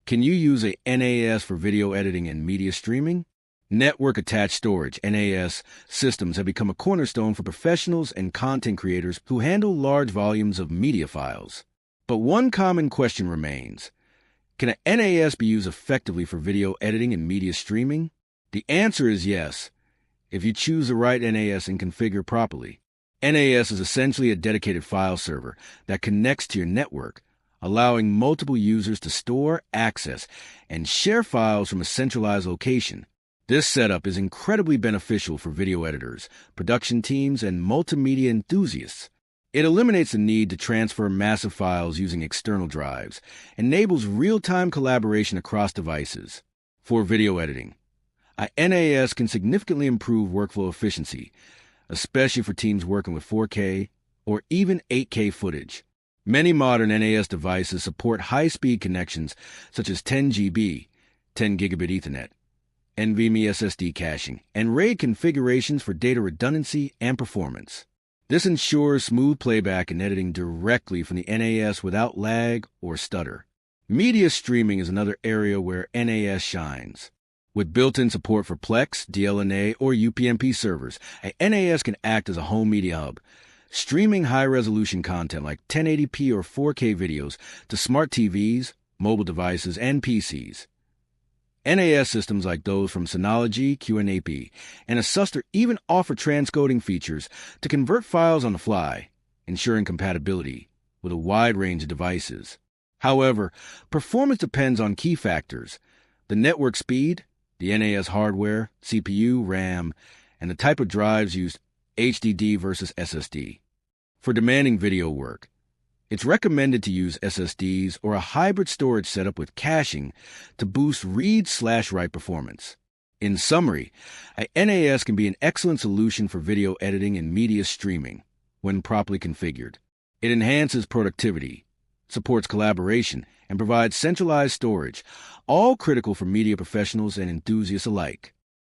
Can you use a NAS for video editing and media streaming? Network-attached storage (NAS) systems have become a cornerstone for professionals and content creators who handle large volumes of media files. But one common question remains. Can a NAS be used effectively for video editing and media streaming? The answer is yes, if you choose the right NAS and configure properly. NAS is essentially a dedicated file server that connects to your network, allowing multiple users to store, access, and share files from a centralized location. This setup is incredibly beneficial for video editors, production teams, and multimedia enthusiasts. It eliminates the need to transfer massive files using external drives, enables real-time collaboration across devices. For video editing, a NAS can significantly improve workflow efficiency, especially for teams working with 4K or even 8K footage. Many modern NAS devices support high-speed connections such as 10 GB, 10 gigabit Ethernet, NVMe SSD caching, and RAID configurations for data redundancy and performance. This ensures smooth playback and editing directly from the NAS without lag or stutter. Media streaming is another area where NAS shines. With built-in support for Plex, DLNA, or UPnP servers, a NAS can act as a home media hub, streaming high-resolution content like 1080p or 4K videos to smart TVs, mobile devices, and PCs. NAS systems like those from Synology, QNAP, and Asustor even offer transcoding features to convert files on the fly, ensuring compatibility with a wide range of devices. However, performance depends on key factors: the network speed, the NAS hardware, CPU, RAM, and the type of drives used, HDD versus SSD. For demanding video work, it's recommended to use SSDs or a hybrid storage setup with caching to boost read/write performance. In summary, a NAS can be an excellent solution for video editing and media streaming when properly configured. It enhances productivity, supports collaboration, and provides centralized storage, all critical for media professionals and enthusiasts alike.